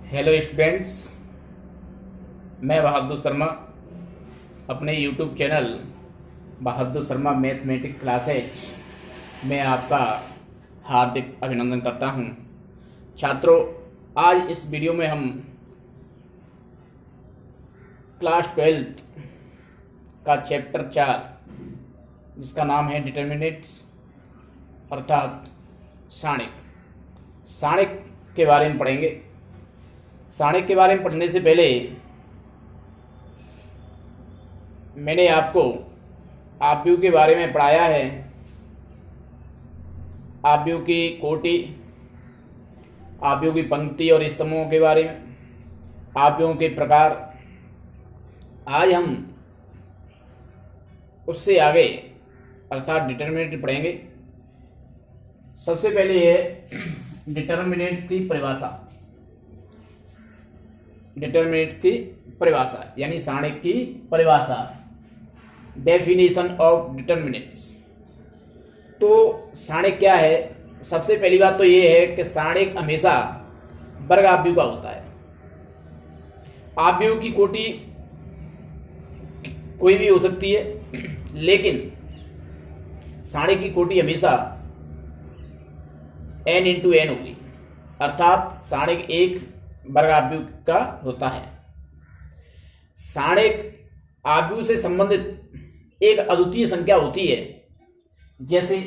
Hello students, मैं बहादुर शर्मा अपने YouTube channel बहादुर Sharma mathematics classes में आपका हार्दिक अभिनंदन करता हूं। छात्रों, आज इस वीडियो में हम क्लास 12 का चैप्टर 4 जिसका नाम है डिटर्मिनेंट्स अर्थात साणिक के बारे में पढ़ेंगे। साणिक के बारे में पढ़ने से पहले मैंने आपको आव्यूह के बारे में पढ़ाया है। आव्यूह की कोटि, आव्यूह की पंक्ति और स्तंभों के बारे में, आव्यूहों के प्रकार। आज हम उससे आगे अर्थात डिटर्मिनेंट पढ़ेंगे। सबसे पहले है डिटर्मिनेंट्स की परिभाषा। डिटर्मिनेंट्स की परिभाषा यानी साणिक की परिभाषा, डेफिनेशन ऑफ डिटर्मिनेंट्स। तो साणिक क्या है? सबसे पहली बात तो ये है कि साणिक हमेशा वर्ग आव्यूह का होता है। आव्यूह की कोटि कोई भी हो सकती है, लेकिन साणिक की कोटि हमेशा n इंटू n होगी, अर्थात साणिक एक वर्ग आव्यूह का होता है। साणिक आव्यूह से संबंधित एक अद्वितीय संख्या होती है। जैसे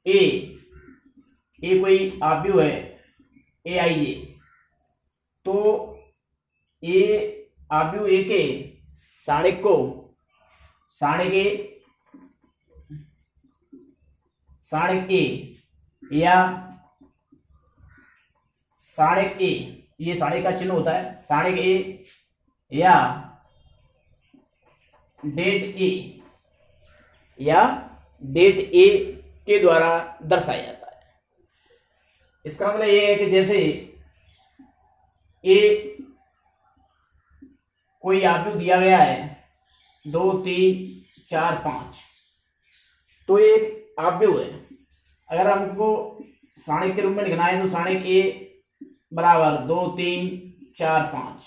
a कोई आव्यूह है aij, तो a आव्यूह a के साणिक को साणिक a या साणिक a, ये साणिक का चिन्ह होता है, साणिक a या डेट a के द्वारा दर्शाया जाता है। इसका मतलब ये है कि जैसे a कोई आव्यूह दिया गया है 2 3 4 5, तो एक आव्यूह है। अगर हमको साणिक के रूप में लिखना है तो साणिक a बराबर 2 3 4 5,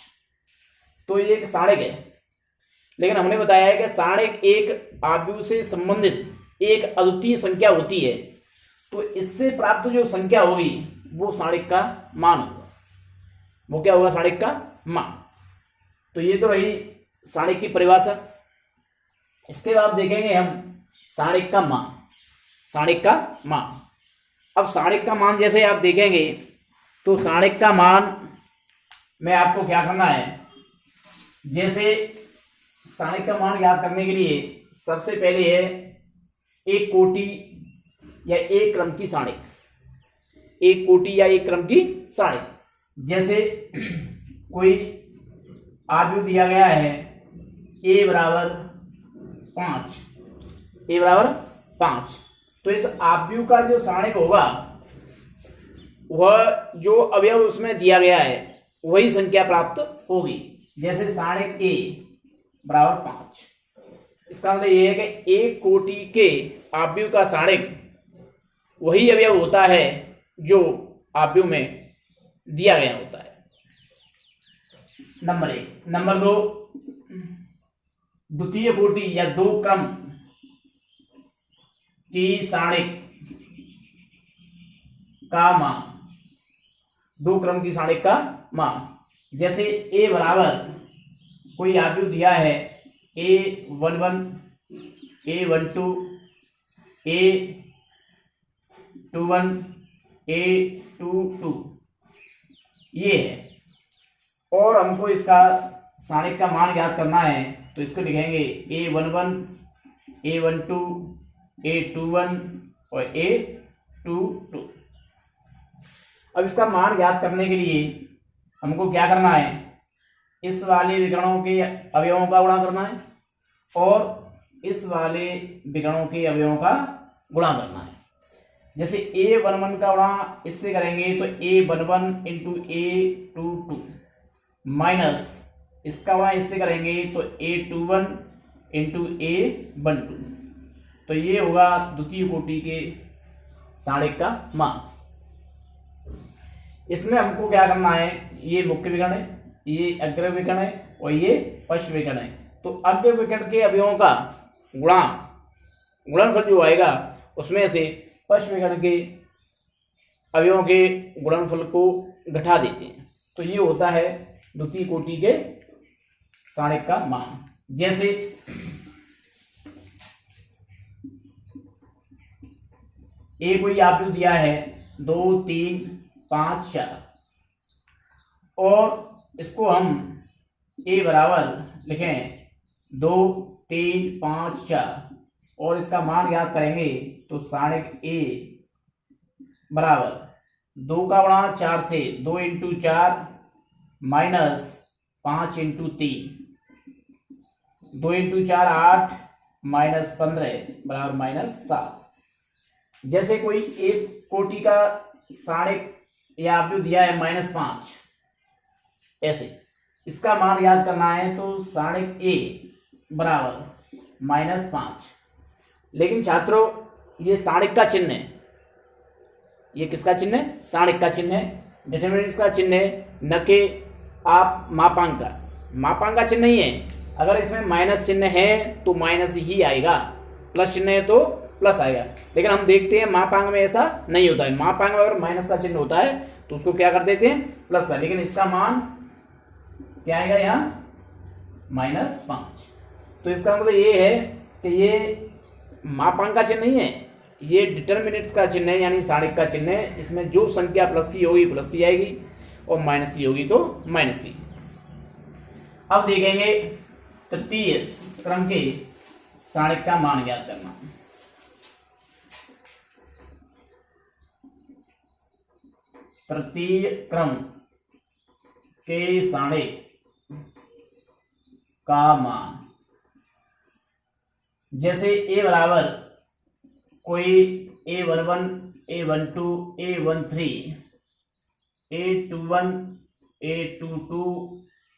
तो ये एक साणिक है। लेकिन हमने बताया है कि साणिक एक आव्यूह से संबंधित एक अद्वितीय संख्या होती है, तो इससे प्राप्त जो संख्या होगी वो साणिक का मान होगा। वो क्या होगा? साणिक का मान। तो ये तो रही साणिक की परिभाषा। इसके बाद देखेंगे हम साणिक का मान। साणिक का मान, अब साणिक का मान जैसे आप देखेंगे तो साणिक का मान में आपको क्या करना है? जैसे साणिक का मान ज्ञात करने के लिए सबसे पहले है एक कोटि या एक क्रम की साणिक। एक कोटि या एक क्रम की साणिक, जैसे कोई आव्यूह दिया गया है a बराबर 5, तो इस आव्यूह का जो साणिक होगा वह जो अवयव उसमें दिया गया है वही संख्या प्राप्त होगी। जैसे साणिक a बराबर 5, इसका मतलब ये है कि एक कोटि के आव्यूह का साणिक वही अवयव होता है जो आव्यूह में दिया गया होता है। नंबर 1। नंबर 2, द्वितीय कोटि या दो क्रम की साणिक का मान। दो क्रम की साणिक का मान, जैसे a बराबर कोई आव्यूह दिया है a11 a12 a21 a22, ये है। और हमको इसका साणिक का मान ज्ञात करना है तो इसको लिखेंगे a11 a12 a21 और a22। अब इसका मान ज्ञात करने के लिए हमको क्या करना है? इस वाले विकर्णों के अवयवों का गुणा करना है और इस वाले विकर्णों के अवयवों का गुणा करना है। जैसे a11 का गुणा इससे करेंगे तो a11 इंटू a22 माइनस इसका गुणा इससे करेंगे तो a21 इंटू a12, तो ये होगा द्वितीय कोटि के साणिक का मान। इसमें हमको क्या करना है, ये मुख्य विकर्ण है, ये अग्र विकर्ण है और ये पश्च विकर्ण है। तो अग्र विकर्ण के अवयवों का गुणनफल जो आएगा उसमें से पश्च विकर्ण के अवयवों के गुणनफल को घटा देते हैं। तो ये होता है द्वितीय कोटि के सारणिक का मान। जैसे ए कोई आपको दिया है 2 3 5 4 और इसको हम ए बराबर लिखें 2 3 5 4 और इसका मान याद करेंगे तो सारणिक ए बराबर 2 का गुणा 4 से 2 into 4 minus 5 into 3, 2 into 4 8 minus 15 बराबर माइनस 7। जैसे कोई एक कोटि का सारणिक या आपको दिया है -5, ऐसे इसका मान याद करना है तो सारणिक ए बराबर -5। लेकिन छात्रों ये सारणिक का चिन्ह है, ये किसका चिन्ह है, सारणिक का चिन्ह है, डिटरमिनेंट्स का चिन्ह है, न कि आप मापांक का चिन्ह नहीं है। अगर इसमें माइनस चिन्ह है तो माइनस ही आएगा, प्लस चिन्ह है तो प्लस आएगा। लेकिन हम देखते हैं मापांक में ऐसा नहीं होता है, मापांक में अगर माइनस का चिन्ह होता है तो उसको क्या कर देते हैं, प्लस का। लेकिन इसका मान क्या आएगा यहाँ -5। तो इसका मतलब ये है कि ये मापांक का चिन्ह नहीं है, ये डिटरमिनेंट्स का चिन्ह है, यानी सारणिक का चिन्ह है। इसमें जो संख्या प्लस की होगी प्लस की आएगी और माइनस की होगी तो माइनस की। अब देखेंगे तृतीय क्रम के सारणिक का मान ज्ञात करना। तृतीय क्रम के सारणिक का मान, जैसे ए बराबर कोई A11 A12 A13 A21 A22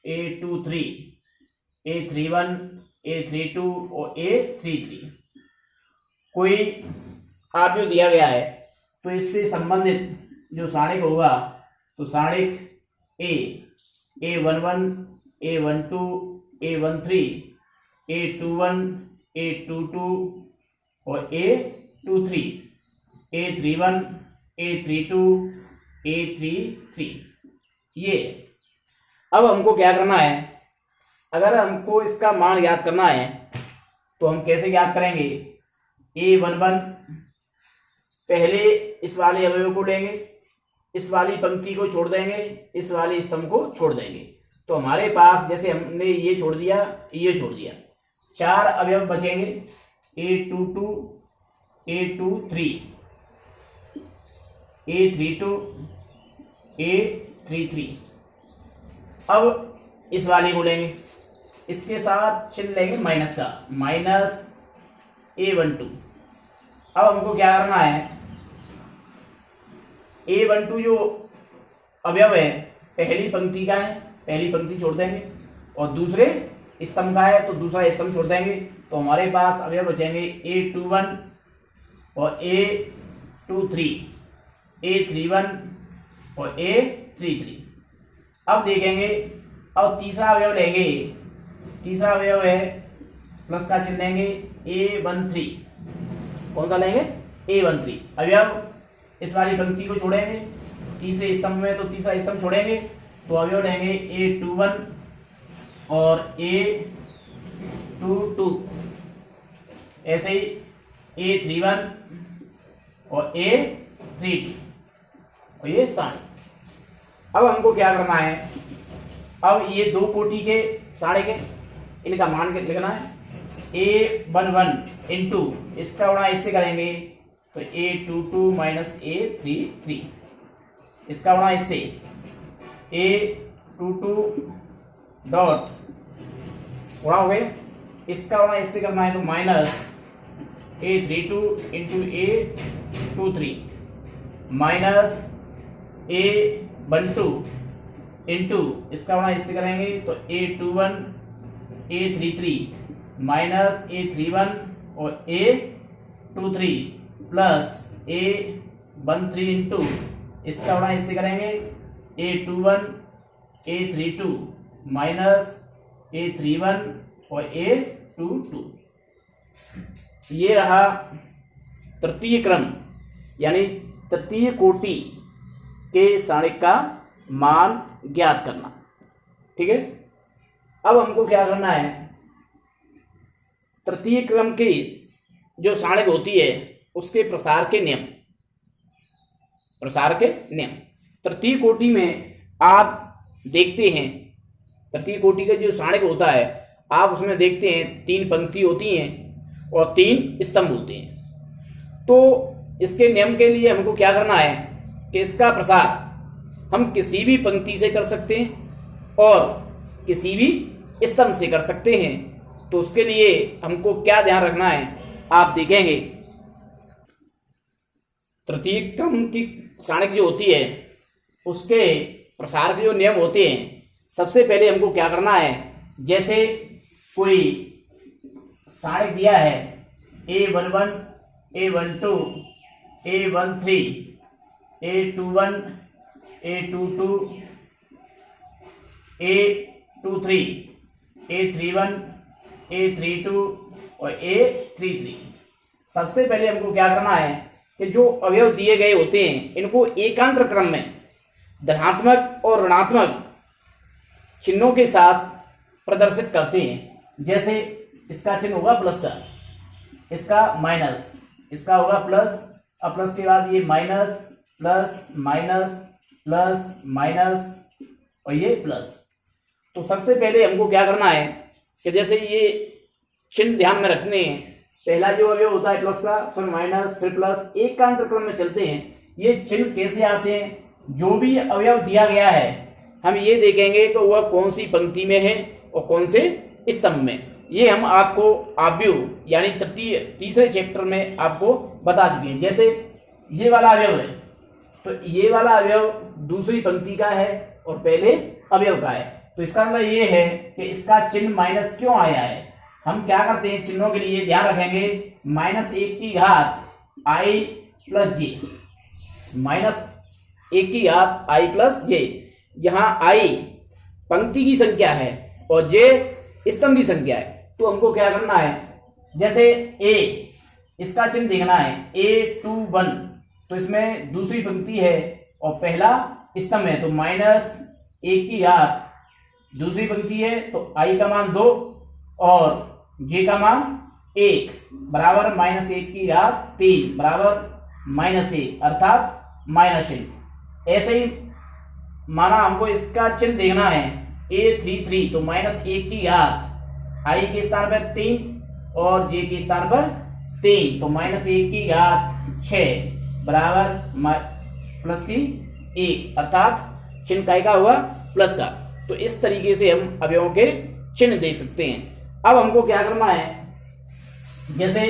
A23 A31 A32 और A33 कोई आव्यूह दिया गया है तो इससे संबंधित जो सारणिक होगा तो सारणिक A11 A12 A13 A21 A22 और A23 A31 A32 A33 ये। अब हमको क्या करना है, अगर हमको इसका मान याद करना है तो हम कैसे याद करेंगे, A11 पहले इस वाले अवयव को लेंगे, इस वाली पंक्ति को छोड़ देंगे, इस वाले स्तंभ को छोड़ देंगे। तो हमारे पास जैसे हमने ये छोड़ दिया, ये छोड़ दिया, 4 अवयव बचेंगे A22 A23 A32 A33। अब इस वाले को लेंगे, इसके साथ चिन्ह लेंगे माइनस का, -A12। अब हमको क्या करना है, A12 जो अवयव है पहली पंक्ति का है, पहली पंक्ति छोड़ देंगे, और दूसरे स्तंभ का है तो दूसरा स्तंभ छोड़ देंगे। तो हमारे पास अवयव बचेंगे A21 और A23 A31 और A33। अब देखेंगे, अब तीसरा अवयव लेंगे, तीसरा अवयव है प्लस का चिन्ह लेंगे A13। कौन सा लेंगे, A13 अवयव, इस वाली पंक्ति को छोड़ेंगे, तीसरे स्तंभ में तो तीसरा स्तंभ छोड़ेंगे तो अवयव लेंगे A21 और A22, ऐसे ही A31 और A32 और ये सारणिक। अब हमको क्या करना है, अब ये 2 कोटि के सारणिक है, इनका मान लिखना है। A11 इंटू इसका गुणा इससे करेंगे तो A22 माइनस A33, इसका गुणा इससे A22 डॉट गुणा हो गए, इसका गुणा इससे करना है तो minus A32 into A23 minus A12 into इसका गुणा इससे करेंगे तो A21 A33 माइनस A31 और A23 प्लस A13 इंटू इसका गुणा इससे करेंगे A21 A32 माइनस A31 और A22। ये रहा तृतीय क्रम यानी तृतीय कोटि के सारणिक का मान ज्ञात करना। ठीक है, अब हमको क्या करना है, तृतीय क्रम की जो सारणिक होती है उसके प्रसार के नियम। तृतीय कोटि में आप देखते हैं, तृतीय कोटि का जो सारणिक होता है आप उसमें देखते हैं 3 पंक्ति होती हैं और 3 स्तंभ होते हैं। तो इसके नियम के लिए हमको क्या करना है कि इसका प्रसार हम किसी भी पंक्ति से कर सकते हैं और किसी भी स्तंभ से कर सकते हैं। तो उसके लिए हमको क्या ध्यान रखना है आप देखेंगे, तृतीय क्रम की सारणिक जो होती है उसके प्रसार के जो नियम होते हैं, सबसे पहले हमको क्या करना है, जैसे कोई सारणिक दिया है A11 A12 A13 A21 A22 A23 A31 A32 और A33। सबसे पहले हमको क्या करना है कि जो अवयव दिए गए होते हैं इनको एकांतर क्रम में धनात्मक और ऋणात्मक चिन्हों के साथ प्रदर्शित करते हैं। जैसे इसका चिन्ह होगा प्लस का, इसका माइनस, इसका होगा प्लस, अब प्लस के बाद ये minus plus minus plus minus और ये प्लस। तो सबसे पहले हमको क्या करना है कि जैसे ये चिन्ह ध्यान में रखने हैं, पहला जो अवयव होता है प्लस का, फिर माइनस, फिर प्लस, एकांतर क्रम में चलते हैं। ये चिन्ह कैसे आते हैं, जो भी अवयव दिया गया है हम ये देखेंगे कि वह कौन सी पंक्ति में है और कौन से स्तंभ में। ये हम आपको आव्यूह यानी तीसरे चैप्टर में आपको बता चुके हैं। जैसे ये वाला अवयव है तो ये वाला अवयव दूसरी पंक्ति का है और पहले अवयव का है। तो इसका मतलब ये है कि इसका चिन्ह माइनस क्यों आया है। हम क्या करते हैं, चिन्हों के लिए ध्यान रखेंगे, -1 की घात i प्लस जे, -1 की घात i प्लस जे। यहाँ i पंक्ति की संख्या है और j स्तंभ की संख्या है। तो हमको क्या करना है, जैसे a इसका चिन्ह देखना है A21, तो इसमें दूसरी पंक्ति है और पहला स्तंभ है, तो -1 की घात दूसरी पंक्ति है तो i का मान 2 और j का मान 1 बराबर -1 की घात 3 बराबर -1 अर्थात -1। ऐसे ही माना हमको इसका चिन्ह देखना है A33, तो -1 की घात i के स्थान पर 3 और j के स्थान पर 3, तो -1 की घात 6 बराबर प्लस की 1 अर्थात चिन्ह काय का हुआ प्लस का। तो इस तरीके से हम अवयवों के चिन्ह दे सकते हैं। अब हमको क्या करना है, जैसे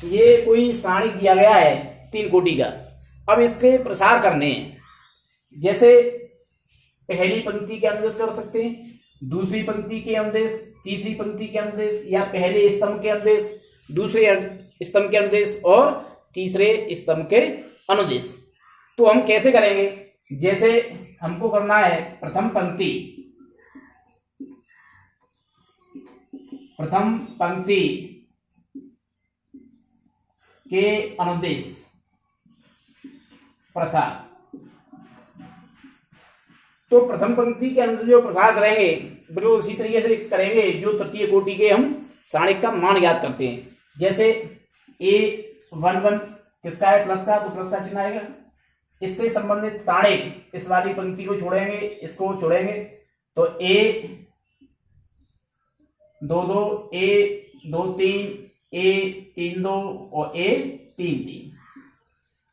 ये कोई सारणिक दिया गया है 3 कोटि का, अब इसके प्रसार करने हैं। जैसे पहली पंक्ति के अनुदेश कर सकते हैं, दूसरी पंक्ति के अनुदेश, तीसरी पंक्ति के अनुदेश, या पहले स्तंभ के अनुदेश, दूसरे स्तंभ के अनुदेश और तीसरे स्तंभ के अनुदेश। तो हम कैसे करेंगे, जैसे हमको करना है प्रथम पंक्ति के अनुदेश प्रसार। तो प्रथम पंक्ति के अनुदेश जो प्रसार करेंगे बिल्कुल उसी तरीके से करेंगे जो तृतीय कोटि के हम सारणिक का मान ज्ञात करते हैं। जैसे A11 किसका है, प्लस का, तो प्लस का चिन्ह आएगा। इससे संबंधित सारणिक इस वाली पंक्ति को छोड़ेंगे, इसको छोड़ेंगे, तो A22 A23 A32 और A33।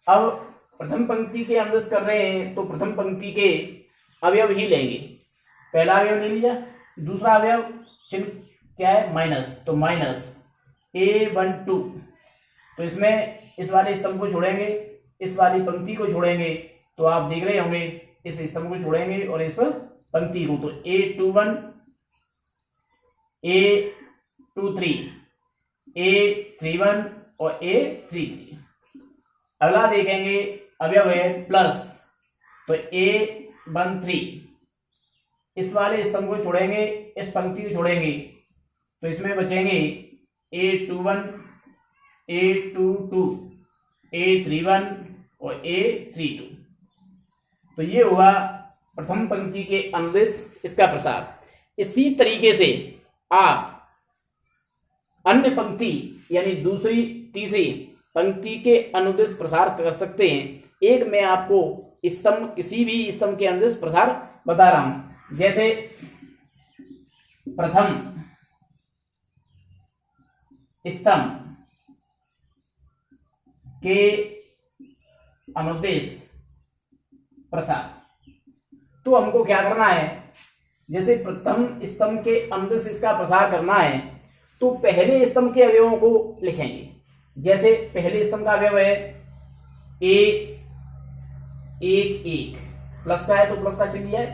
अब प्रथम पंक्ति के अनुदेश कर रहे हैं तो प्रथम पंक्ति के अवयव ही लेंगे। पहला अवयव ले लीजिए, दूसरा अवयव चिन्ह क्या है माइनस, तो -A12, तो इसमें इस वाले स्तंभ को छोड़ेंगे, इस वाली पंक्ति को छोड़ेंगे, तो आप देख रहे होंगे इस स्तंभ को छोड़ेंगे और इस पंक्ति को, तो A21 A23 A31 और A33। अगला देखेंगे अवयव है प्लस, तो A13 इस वाले स्तंभ को छोड़ेंगे, इस पंक्ति को छोड़ेंगे, तो इसमें बचेंगे A21, A22, A31 और A32। तो ये हुआ प्रथम पंक्ति के अनुदेश इसका प्रसार। इसी तरीके से आप अन्य पंक्ति यानी दूसरी तीसरी पंक्ति के अनुदेश प्रसार कर सकते हैं। एक मैं आपको स्तंभ, किसी भी स्तंभ के अनुदेश प्रसार बता रहा हूं। जैसे प्रथम स्तंभ के अनुदेश प्रसार, तो हमको क्या करना है, जैसे प्रथम स्तंभ के अनुदेश इसका प्रसार करना है तो पहले स्तंभ के अवयवों को लिखेंगे। जैसे पहले स्तंभ का अवयव है एक एक एक, प्लस का है तो प्लस का चिन्ह लिया है।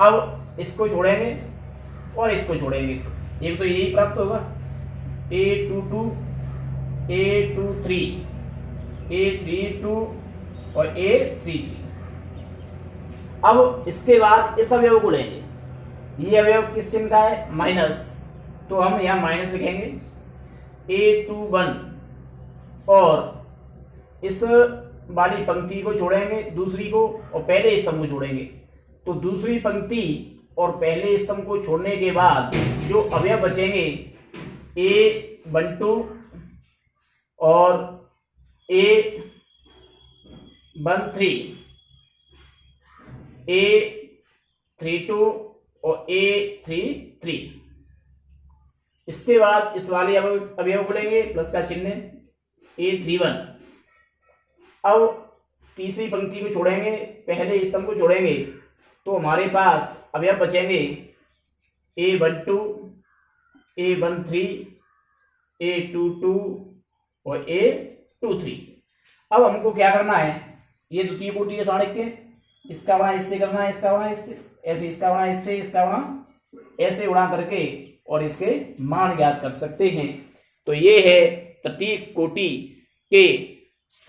अब इसको छोड़ेंगे और इसको छोड़ेंगे, एक तो यही प्राप्त होगा A22, A23, A32 और A33। अब इसके बाद इस अवयव को लेंगे, ये अवयव किस चिन्ह का है, माइनस, तो हम यहां माइनस लिखेंगे A21 और इस वाली पंक्ति को छोड़ेंगे दूसरी को और पहले स्तंभ को छोड़ेंगे। तो दूसरी पंक्ति और पहले स्तंभ को छोड़ने के बाद जो अवयव बचेंगे A12 और A13, A32 और A33। इसके बाद इस वाले अवयव को लेंगे, प्लस का चिन्ह A31। अब तीसरी पंक्ति को छोड़ेंगे, पहले स्तंभ को छोड़ेंगे, तो हमारे पास अवयव बचेंगे A12, A13, A22 और A23। अब हमको क्या करना है, ये द्वितीय कोटि के साणिक्य, इसका गुणा इससे करना है, इसका गुणा इससे, ऐसे इसका गुणा इससे, इसका गुणा ऐसे गुणा करके और इसके मान ज्ञात कर सकते हैं। तो ये है तृतीय कोटि के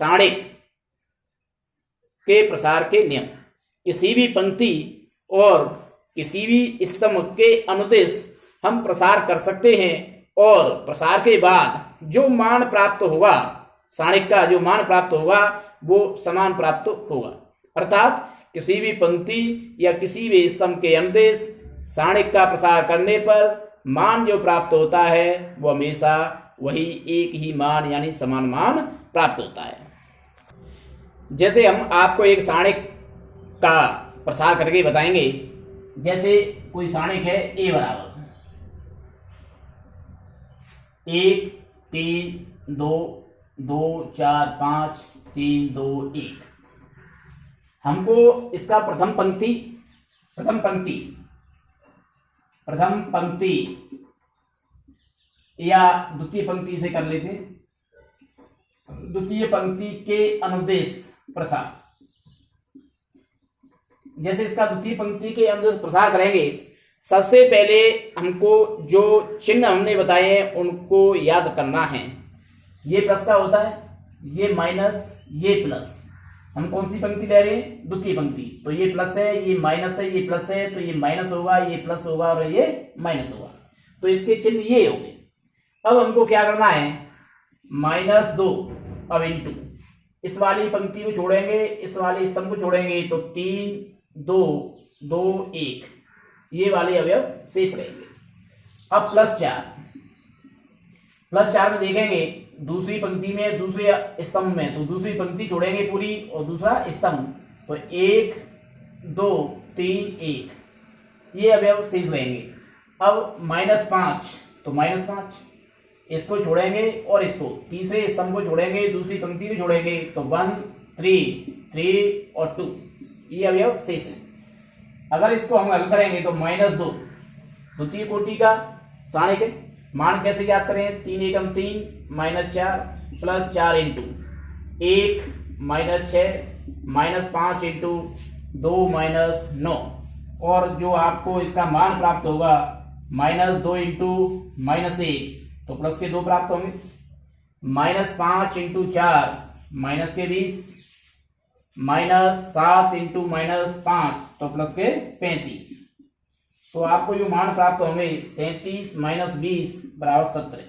साणिक के प्रसार के नियम। किसी भी पंक्ति और किसी भी स्तंभ के अनुदेश हम प्रसार कर सकते हैं और प्रसार के बाद जो मान प्राप्त होगा, साणिक का जो मान प्राप्त होगा वो समान प्राप्त होगा। अर्थात किसी भी पंक्ति या किसी भी स्तंभ के अनुदेश साणिक का प्रसार करने पर मान जो प्राप्त होता है वो हमेशा वही एक ही मान यानी समान मान प्राप्त होता है। जैसे हम आपको एक साणिक का प्रसार करके बताएंगे। जैसे कोई साणिक है A बराबर 1 3 2 2 4 5 3 2 1। हमको इसका प्रथम पंक्ति या द्वितीय पंक्ति से कर लेते। द्वितीय पंक्ति के अनुदेश प्रसार, जैसे इसका द्वितीय पंक्ति के अनुदेश प्रसार करेंगे, सबसे पहले हमको जो चिन्ह हमने बताए हैं उनको याद करना है। ये प्लस का होता है, ये माइनस, ये प्लस। हम कौन सी पंक्ति ले रहे हैं, द्वितीय पंक्ति, तो ये प्लस है, ये माइनस है, ये प्लस है, तो ये माइनस होगा, ये प्लस होगा और ये माइनस होगा। तो इसके चिन्ह ये हो गए। अब हमको क्या करना है, -2 अब इंटू इस वाली पंक्ति को छोड़ेंगे, इस वाले स्तंभ को छोड़ेंगे, तो 3 2 2 1 ये वाले अवयव शेष रहेंगे। अब +4 में देखेंगे दूसरी पंक्ति में, दूसरे स्तंभ में, तो दूसरी पंक्ति छोड़ेंगे पूरी और दूसरा स्तंभ, तो 1 2 3 1 ये अवयव शेष रहेंगे। अब -5 तो -5 इसको छोड़ेंगे और इसको तीसरे स्तंभ को छोड़ेंगे, दूसरी पंक्ति को छोड़ेंगे, तो 1 3 3 और 2 ये अवयव शेष है। अगर इसको हम हल करेंगे तो -2 द्वितीय कोटि का साणिक है। मान कैसे ज्ञात करें, 3 एकम 3 -4 +4 इंटू 1 -6 -5 इंटू 2 -9 और जो आपको इसका मान प्राप्त होगा -2 इंटू -1 तो प्लस के 2 प्राप्त होंगे, -5 इंटू 4 -20 -7 इंटू -5 तो प्लस के 35। तो आपको जो मान प्राप्त होंगे 37 - 20 बराबर 17।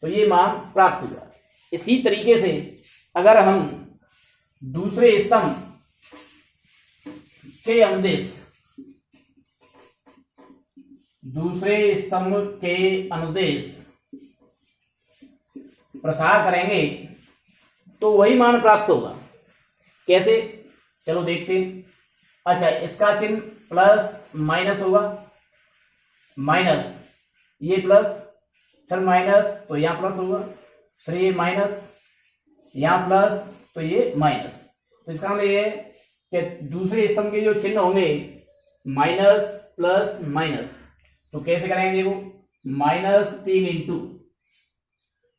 तो ये मान प्राप्त हुआ। इसी तरीके से अगर हम दूसरे स्तंभ के अनुदेश प्रसार करेंगे तो वही मान प्राप्त होगा। कैसे, चलो देखते हैं। अच्छा, इसका चिन्ह प्लस माइनस होगा, माइनस ये प्लस, फिर माइनस तो यहाँ प्लस होगा, फिर ये माइनस, यहाँ प्लस तो ये माइनस। तो इसका मतलब ये है कि दूसरे स्तंभ के जो चिन्ह होंगे माइनस प्लस माइनस, तो कैसे करेंगे? देखो, -3 इंटू,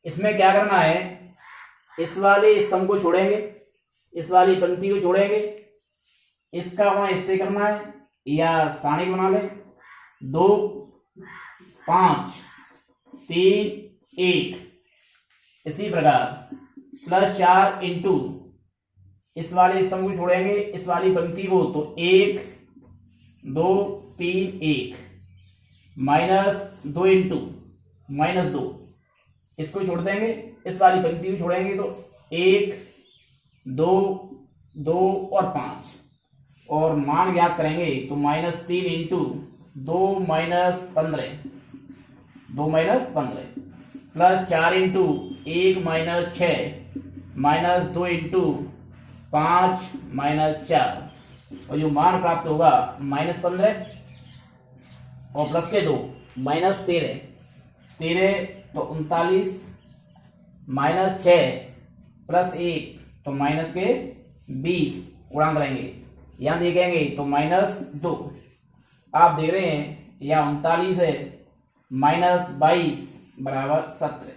इसमें क्या करना है, इस वाले स्तंभ को छोड़ेंगे, इस वाली पंक्ति को छोड़ेंगे, इसका वहां इससे करना है या सारणी बना ले। 2 5 3 1। इसी प्रकार +4 इंटू, इस वाले स्तंभ को छोड़ेंगे, इस वाली पंक्ति को, तो 1 2 3 1, -2 इंटू -2, इसको छोड़ देंगे, इस वाली पंक्ति को छोड़ेंगे, तो 1 2 2 और 5, और मान ज्ञात करेंगे तो -3 इंटू 2 - 15, 2 - 15, +4 इंटू 1 - 6, -2 इंटू 5 - 4, और जो मान प्राप्त होगा -15 और प्लस के 2 -13, 13 तो 39, -6 प्लस 1 तो माइनस के 20, गुणा करेंगे, यहाँ देखेंगे तो -2। आप देख रहे हैं यहाँ 39 है, -22 बराबर 17।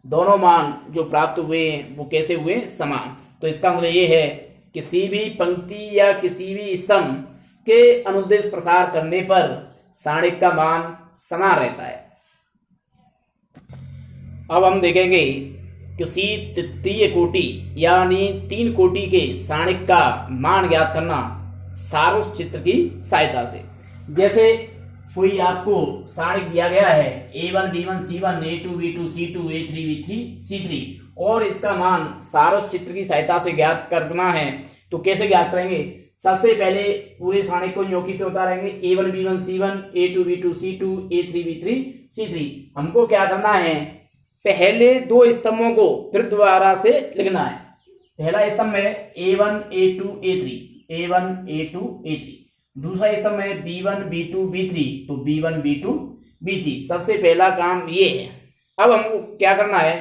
दोनों मान जो प्राप्त हुए वो कैसे हुए? समान। तो इसका मतलब ये है किसी भी पंक्ति या किसी भी स्तंभ के अनुदेश प्रसार करने पर सारणिक का मान समान रहता है। अब हम देखेंगे किसी तृतीय कोटि यानी 3 कोटि के सारणिक का मान ज्ञात करना सारोस चित्र की सहायता से। जैसे कोई आपको सारणिक दिया गया है A1 B1 C1 A2 B2 C2 A3 B3 C3 और इसका मान सारोस चित्र की सहायता से ज्ञात करना है, तो कैसे ज्ञात करेंगे? सबसे पहले पूरे सारणिक को न्योखी पे उतारेंगे, A1 B1 C1 A2 B2 C2 A3 B3 C3। हमको क्या करना है? पहले 2 स्तंभों को फिर दोबारा से लिखना है। पहला स्तंभ है A1 A2 A3, A1 A2 A3। दूसरा स्तंभ है B1 B2 B3, तो B1 B2 B3। सबसे पहला काम ये है। अब हमको क्या करना है?